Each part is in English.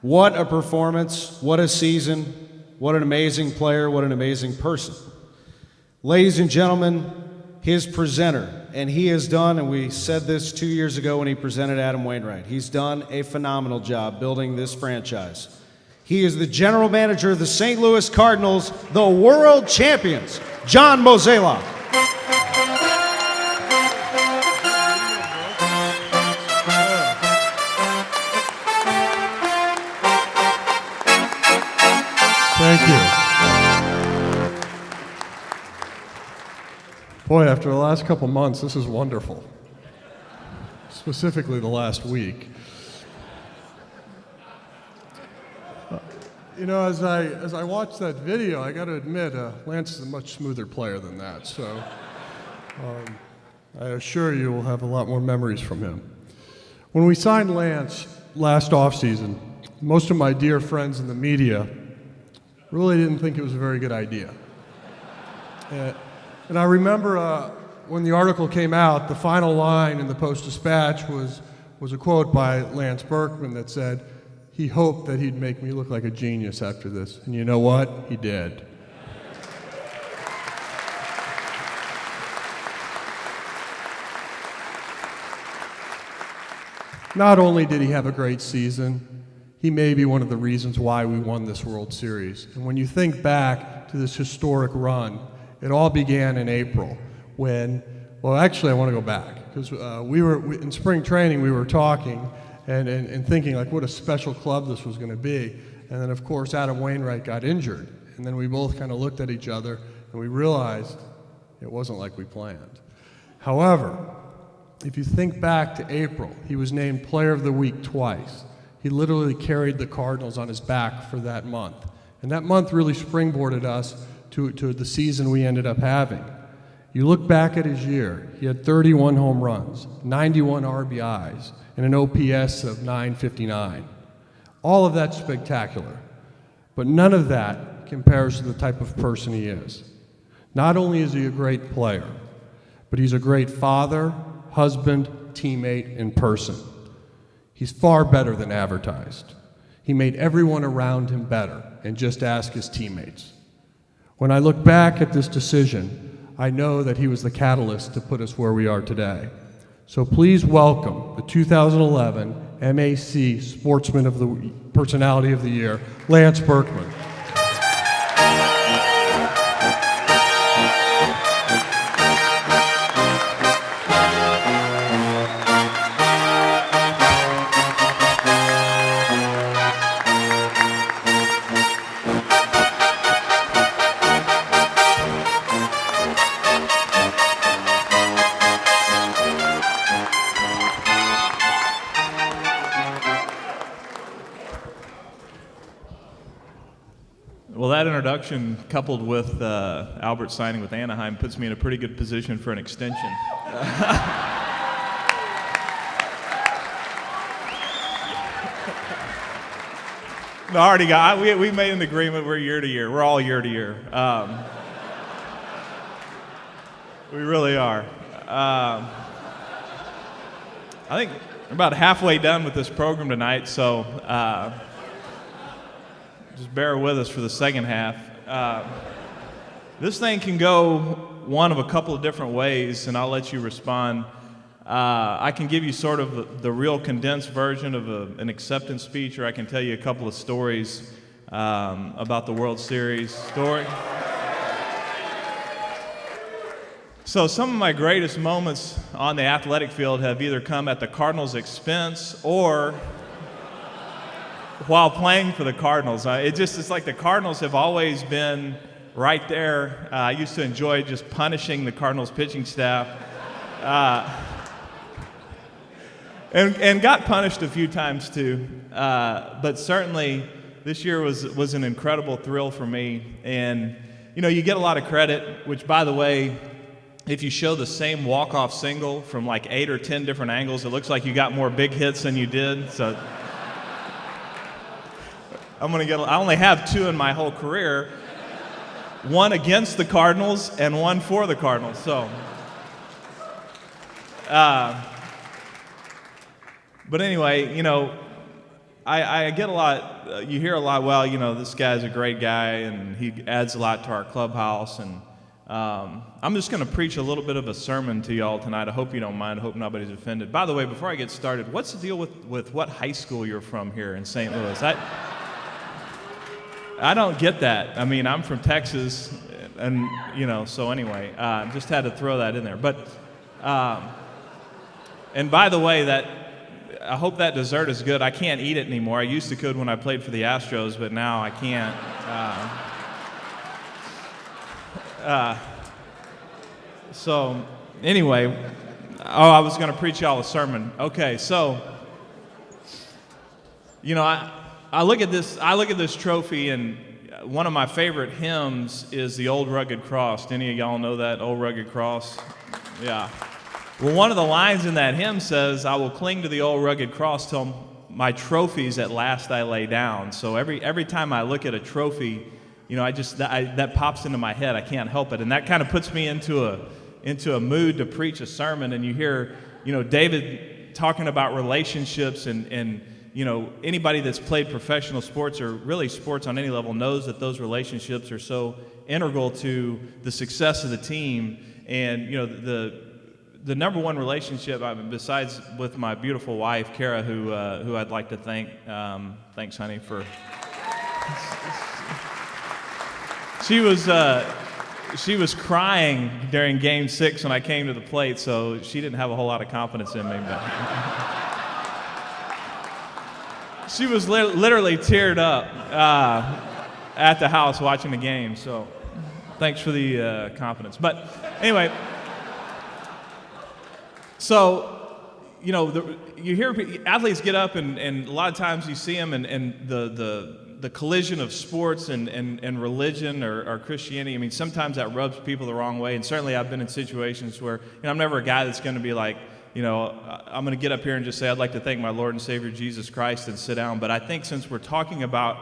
What a performance, what a season, what an amazing player, what an amazing person. Ladies and gentlemen, his presenter, and he has done, and we said this 2 years ago when he presented Adam Wainwright, he's done a phenomenal job building this franchise. He is the general manager of the St. Louis Cardinals, the world champions, John Mozeliak. Thank you. Boy, after the last couple months, this is wonderful. Specifically the last week. You know, as I watched that video, I got to admit, Lance is a much smoother player than that. So I assure you we'll have a lot more memories from him. When we signed Lance last offseason, most of my dear friends in the media really didn't think it was a very good idea. And I remember when the article came out, the final line in the Post-Dispatch was a quote by Lance Berkman that said, he hoped that he'd make me look like a genius after this. And you know what? He did. Not only did he have a great season, he may be one of the reasons why we won this World Series. And when you think back to this historic run, it all began in April when, well, actually I want to go back because in spring training we were talking and thinking like what a special club this was going to be. And then of course Adam Wainwright got injured. And then we both kind of looked at each other and we realized it wasn't like we planned. However, if you think back to April, he was named Player of the Week twice. He literally carried the Cardinals on his back for that month. And that month really springboarded us to the season we ended up having. You look back at his year, he had 31 home runs, 91 RBIs, and an OPS of 959. All of that's spectacular. But none of that compares to the type of person he is. Not only is he a great player, but he's a great father, husband, teammate, and person. He's far better than advertised. He made everyone around him better, and just ask his teammates. When I look back at this decision, I know that he was the catalyst to put us where we are today. So please welcome the 2011 MAC Sportsman of the Personality of the Year, Lance Berkman. Well, that introduction, coupled with Albert signing with Anaheim, puts me in a pretty good position for an extension. No, I already got. We made an agreement. We're year to year. We're all year to year. We really are. I think we're about halfway done with this program tonight, so. Just bear with us for the second half. This thing can go one of a couple of different ways, and I'll let you respond. I can give you sort of the real condensed version of an acceptance speech, or I can tell you a couple of stories about the World Series story. So some of my greatest moments on the athletic field have either come at the Cardinals' expense or while playing for the Cardinals. It's like the Cardinals have always been right there. I used to enjoy just punishing the Cardinals pitching staff. And got punished a few times too. But certainly this year was an incredible thrill for me. And you know, you get a lot of credit, which by the way, if you show the same walk-off single from like 8 or 10 different angles, it looks like you got more big hits than you did. So I only have 2 in my whole career, one against the Cardinals and one for the Cardinals. So, but anyway, you know, I get a lot, you hear a lot, well, this guy's a great guy and he adds a lot to our clubhouse. And I'm just going to preach a little bit of a sermon to y'all tonight. I hope you don't mind. I hope nobody's offended. By the way, before I get started, what's the deal with what high school you're from here in St. Louis? I don't get that. I mean, I'm from Texas, and, so anyway, just had to throw that in there. But, and by the way, I hope that dessert is good. I can't eat it anymore. I used to could when I played for the Astros, but now I can't. So anyway, I was going to preach y'all a sermon. Okay, so I look at this trophy, and one of my favorite hymns is the Old Rugged Cross. Any of y'all know that Old Rugged Cross? Yeah. Well, one of the lines in that hymn says, "I will cling to the old rugged cross till my trophies at last I lay down." So every time I look at a trophy, that pops into my head. I can't help it, and that kind of puts me into a mood to preach a sermon. And you hear, David talking about relationships, and anybody that's played professional sports or really sports on any level knows that those relationships are so integral to the success of the team. And the number one relationship, besides with my beautiful wife, Kara, who I'd like to thank. Thanks, honey, for. She was crying during Game 6 when I came to the plate, so she didn't have a whole lot of confidence in me. But she was literally teared up at the house watching the game. So thanks for the confidence. But anyway. So, you hear athletes get up, and a lot of times you see them, and the collision of sports and religion or Christianity. I mean, sometimes that rubs people the wrong way, and certainly I've been in situations where I'm never a guy that's going to be like, I'm going to get up here and just say, I'd like to thank my Lord and Savior Jesus Christ and sit down. But I think since we're talking about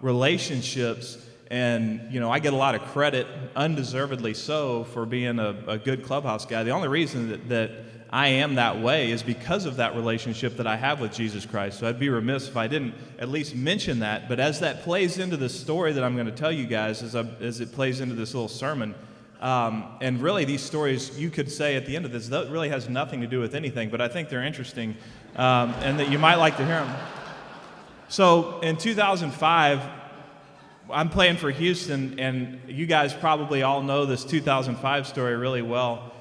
relationships, and, I get a lot of credit, undeservedly so, for being a good clubhouse guy. The only reason that I am that way is because of that relationship that I have with Jesus Christ. So I'd be remiss if I didn't at least mention that. But as that plays into the story that I'm going to tell you guys, as it plays into this little sermon, and really these stories, you could say at the end of this, that really has nothing to do with anything, but I think they're interesting, and that you might like to hear them. So in 2005, I'm playing for Houston, and you guys probably all know this 2005 story really well.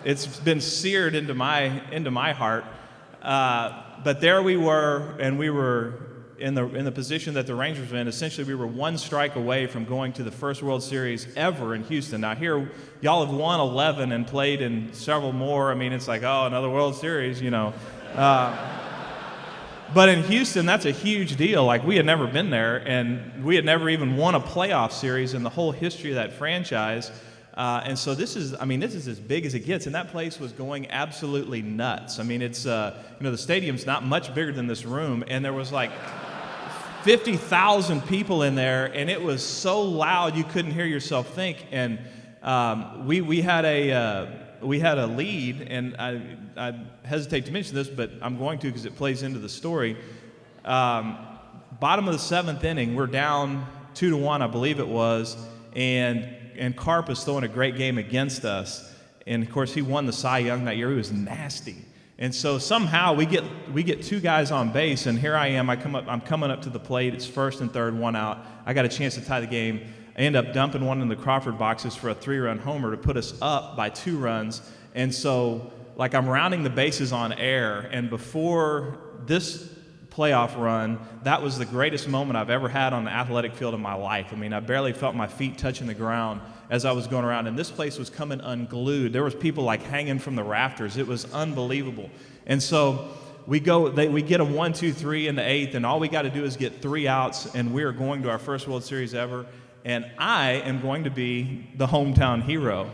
It's been seared into my heart. But there we were, and we were in the position that the Rangers were in. Essentially, we were one strike away from going to the first World Series ever in Houston. Now here, y'all have won 11 and played in several more. I mean, it's like, oh, another World Series, But in Houston, that's a huge deal. Like, we had never been there, and we had never even won a playoff series in the whole history of that franchise. And so this is as big as it gets, and that place was going absolutely nuts. I mean, it's, the stadium's not much bigger than this room, and there was like 50,000 people in there, and it was so loud you couldn't hear yourself think. And we had a lead, and I hesitate to mention this, but I'm going to because it plays into the story. Bottom of the seventh inning, we're down 2-1, I believe it was, and Carp is throwing a great game against us. And of course, he won the Cy Young that year. He was nasty. And so somehow we get two guys on base, and here I am. I'm coming up to the plate. It's first and third, one out. I got a chance to tie the game. I end up dumping one in the Crawford boxes for a 3-run homer to put us up by 2 runs. And so, like, I'm rounding the bases on air, and before this playoff run, that was the greatest moment I've ever had on the athletic field in my life. I mean, I barely felt my feet touching the ground as I was going around, and this place was coming unglued. There was people like hanging from the rafters. It was unbelievable. And so we get a 1-2-3 in the 8th, and all we got to do is get 3 outs, and we are going to our first World Series ever. And I am going to be the hometown hero.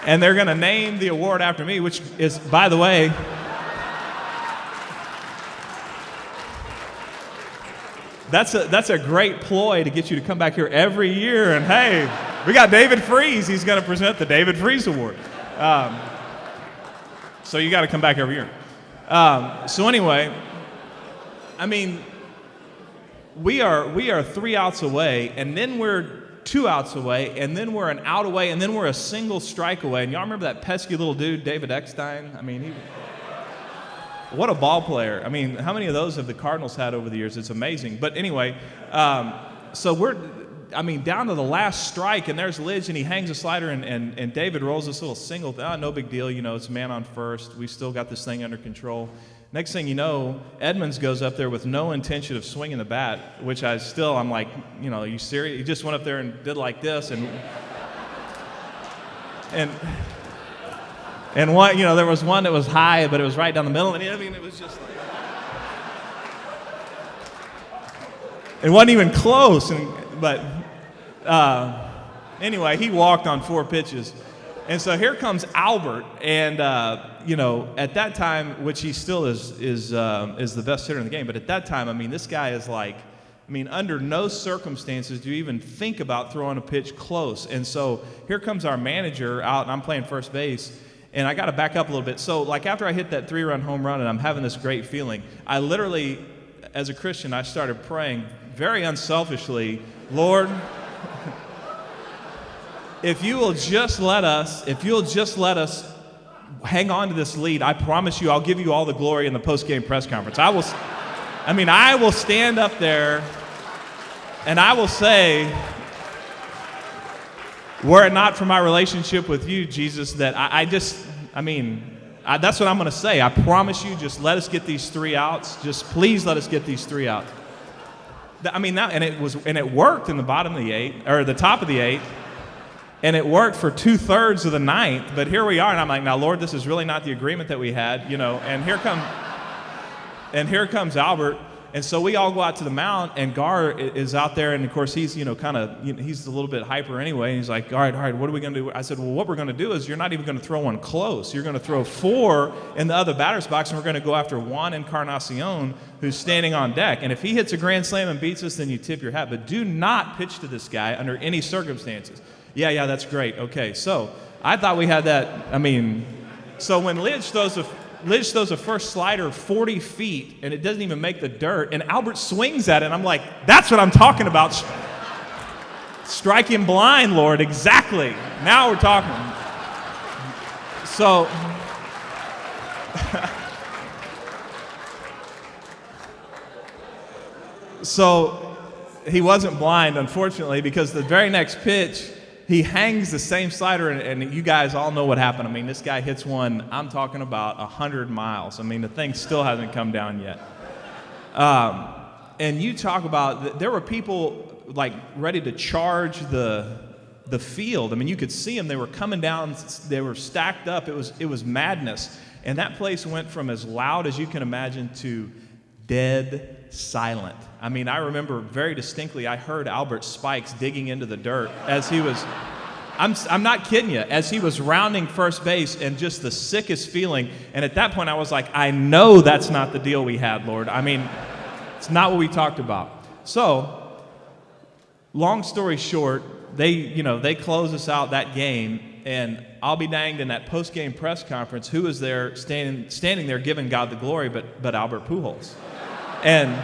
And they're going to name the award after me, which is, by the way, that's a great ploy to get you to come back here every year. And hey, We got David Freese. He's going to present the David Freese Award. So you got to come back every year. So anyway, I mean, we are 3 outs away, and then we're 2 outs away, and then we're an out away, and then we're a single strike away. And y'all remember that pesky little dude, David Eckstein? I mean, what a ball player. I mean, how many of those have the Cardinals had over the years? It's amazing. But anyway, so we're down to the last strike, and there's Lidge, and he hangs a slider, and David rolls this little single. No big deal. It's a man on first. We still got this thing under control. Next thing you know, Edmonds goes up there with no intention of swinging the bat, which I'm like, are you serious? He just went up there and did like this, and one, there was one that was high, but it was right down the middle, and it was just like, it wasn't even close, but anyway, he walked on 4 pitches. And so here comes Albert, and at that time, which he still is the best hitter in the game, but at that time, this guy is like, under no circumstances do you even think about throwing a pitch close. And so here comes our manager out, and I'm playing first base, and I got to back up a little bit. So like after I hit that 3-run home run, and I'm having this great feeling, I literally, as a Christian, I started praying very unselfishly, Lord, if you'll just let us hang on to this lead, I promise you I'll give you all the glory in the post-game press conference. I will stand up there and I will say, were it not for my relationship with you, Jesus, that that's what I'm going to say. I promise you, just let us get these 3 outs. Just please let us get these 3 outs. And it worked in the bottom of the 8th, or the top of the 8th. And it worked for 2/3 of the 9th, but here we are, and I'm like, now, Lord, this is really not the agreement that we had, and here comes Albert, and so we all go out to the mound, and Gar is out there, and of course he's, he's a little bit hyper anyway, and he's like, all right, what are we going to do? I said, well, what we're going to do is you're not even going to throw one close. You're going to throw 4 in the other batter's box, and we're going to go after Juan Encarnacion, who's standing on deck, and if he hits a grand slam and beats us, then you tip your hat, but do not pitch to this guy under any circumstances. Yeah, that's great. Okay, so I thought we had that. So when Lidge throws a first slider 40 feet, and it doesn't even make the dirt, and Albert swings at it, and I'm like, that's what I'm talking about. Strike him blind, Lord, exactly. Now we're talking. So, so he wasn't blind, unfortunately, because the very next pitch, he hangs the same slider, and you guys all know what happened. This guy hits one, I'm talking about 100 miles. The thing still hasn't come down yet. And you talk about, there were people like ready to charge the field. You could see them. They were coming down. They were stacked up. It was madness. And that place went from as loud as you can imagine to dead silent. I remember very distinctly, I heard Albert Spikes digging into the dirt as he was, I'm not kidding you, as he was rounding first base, and just the sickest feeling. And at that point I was like, I know that's not the deal we had, Lord. It's not what we talked about. So, long story short, they close us out that game, and I'll be danged in that post-game press conference, who was there standing there giving God the glory but Albert Pujols. And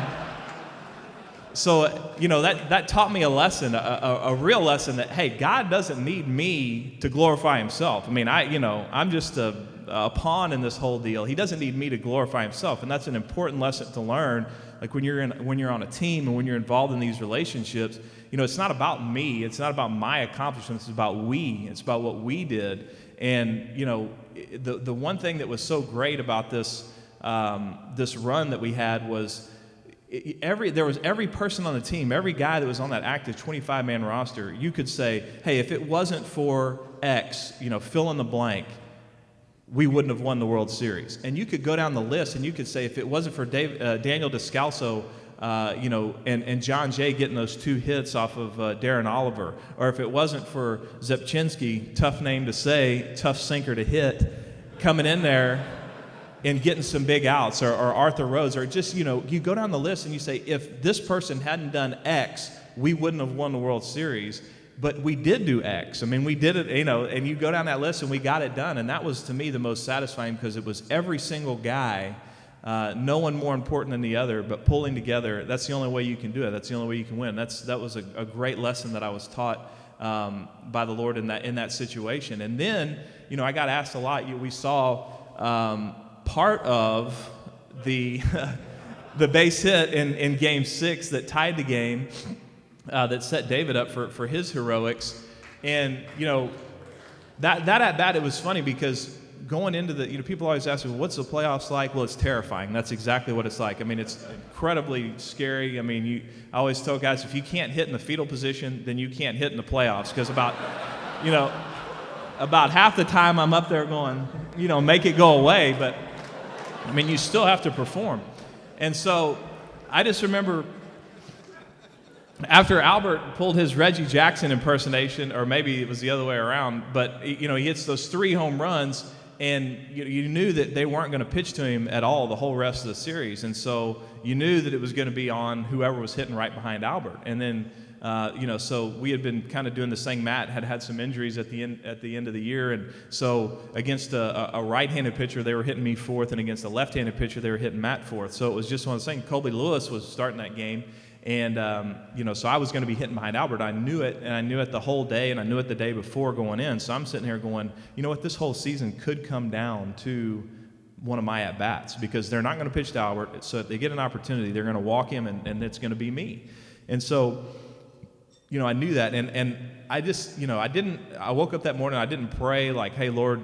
so, that taught me a lesson, a real lesson that, hey, God doesn't need me to glorify himself. I'm just a pawn in this whole deal. He doesn't need me to glorify himself, and that's an important lesson to learn. Like when you're on a team and when you're involved in these relationships, it's not about me. It's not about my accomplishments. It's about we. It's about what we did. And the one thing that was so great about this run that we had was every person on the team, every guy that was on that active 25-man roster, you could say, hey, if it wasn't for X, fill in the blank, we wouldn't have won the World Series. And you could go down the list and you could say, if it wasn't for Daniel Descalso, and John Jay getting those 2 hits off of Darren Oliver, or if it wasn't for Zepchinski, tough name to say, tough sinker to hit, coming in there and getting some big outs, or Arthur Rhodes, or just, you go down the list and you say, if this person hadn't done X, we wouldn't have won the World Series. but we did do X. I mean, we did it, and you go down that list and we got it done. And that was, to me, the most satisfying because it was every single guy, no one more important than the other, but pulling together. That's the only way you can do it. That's the only way you can win. That was a great lesson that I was taught by the Lord in that situation. And then, I got asked a lot. We saw part of the the base hit in Game 6 that tied the game, that set David up for his heroics. And, that at bat, it was funny because going into people always ask me, well, what's the playoffs like? Well, it's terrifying. That's exactly what it's like. I mean, it's incredibly scary. I mean, I always tell guys, if you can't hit in the fetal position, then you can't hit in the playoffs because about half the time I'm up there going, make it go away. But, I mean, you still have to perform. And so I just remember after Albert pulled his Reggie Jackson impersonation, or maybe it was the other way around, but, he hits those 3 home runs, and you knew that they weren't going to pitch to him at all the whole rest of the series. And so you knew that it was going to be on whoever was hitting right behind Albert. And then, so we had been kind of doing this thing. Matt had some injuries at the end of the year. And so against a right-handed pitcher, they were hitting me fourth. And against a left-handed pitcher, they were hitting Matt fourth. So it was just one of the things. Colby Lewis was starting that game. And, so I was going to be hitting behind Albert. I knew it, and I knew it the whole day, and I knew it the day before going in. So I'm sitting here going, you know what, this whole season could come down to one of my at-bats because they're not going to pitch to Albert. So if they get an opportunity, they're going to walk him, and it's going to be me. And so, I knew that. And I just, I woke up that morning, I didn't pray like, hey, Lord,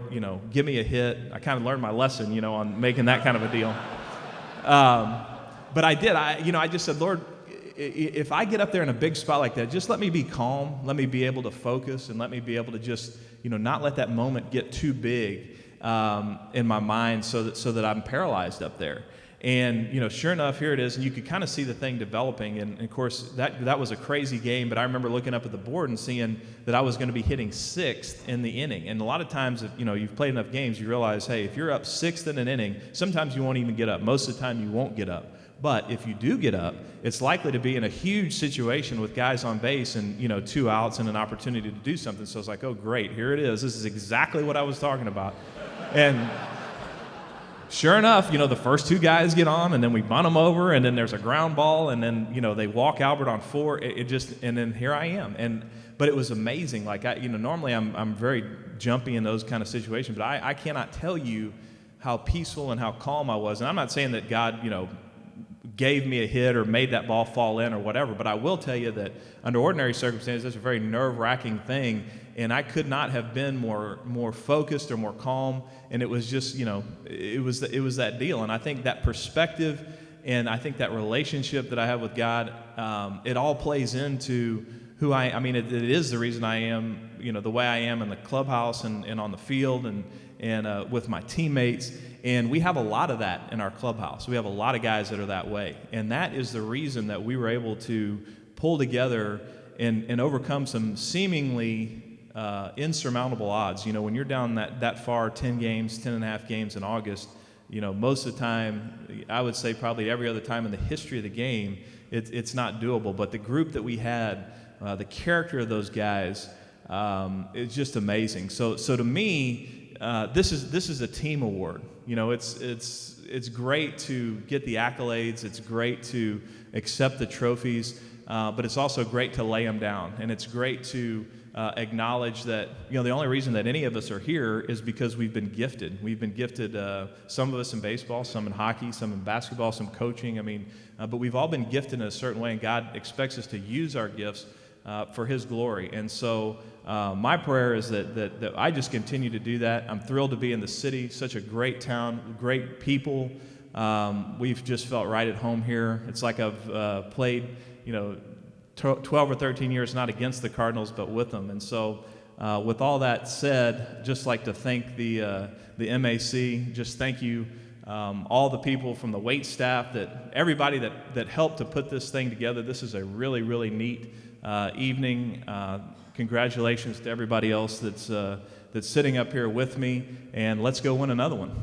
give me a hit. I kind of learned my lesson, on making that kind of a deal. But I did. I just said, Lord, if I get up there in a big spot like that, just let me be calm, let me be able to focus, and let me be able to just, not let that moment get too big in my mind so that I'm paralyzed up there. And, sure enough, here it is, and you could kind of see the thing developing. And, of course, that was a crazy game, but I remember looking up at the board and seeing that I was going to be hitting 6th in the inning. And a lot of times, if, you've played enough games, you realize, hey, if you're up 6th in an inning, sometimes you won't even get up. Most of the time, you won't get up. But if you do get up, it's likely to be in a huge situation with guys on base and, 2 outs and an opportunity to do something. So it's like, oh, great, here it is. This is exactly what I was talking about. And sure enough, the first 2 guys get on, and then we bunt them over, and then there's a ground ball, and then, they walk Albert on 4. And then here I am. But it was amazing. Like, normally I'm very jumpy in those kind of situations, but I cannot tell you how peaceful and how calm I was. And I'm not saying that God, gave me a hit or made that ball fall in or whatever, but I will tell you that under ordinary circumstances, that's a very nerve-wracking thing, and I could not have been more focused or more calm, and it was just, it was that deal. And I think that perspective and I think that relationship that I have with God, it all plays into who I mean, it is the reason I am, the way I am in the clubhouse and on the field and with my teammates. And we have a lot of that in our clubhouse. We have a lot of guys that are that way. And that is the reason that we were able to pull together and overcome some seemingly insurmountable odds. When you're down that far, 10 and a half games in August, most of the time, I would say probably every other time in the history of the game, it's not doable. But the group that we had, the character of those guys, it's just amazing. So to me, this is a team award. It's great to get the accolades. It's great to accept the trophies, but it's also great to lay them down. And it's great to acknowledge that the only reason that any of us are here is because we've been gifted. We've been gifted. Some of us in baseball, some in hockey, some in basketball, some coaching. But we've all been gifted in a certain way, and God expects us to use our gifts for His glory. And so my prayer is that I just continue to do that. I'm thrilled to be in the city, such a great town, great people. We've just felt right at home here. It's like I've played, 12 or 13 years, not against the Cardinals, but with them. And so with all that said, just like to thank the MAC, just thank you, all the people from the wait staff, everybody that helped to put this thing together. This is a really, really neat evening. Congratulations to everybody else that's sitting up here with me, and let's go win another one.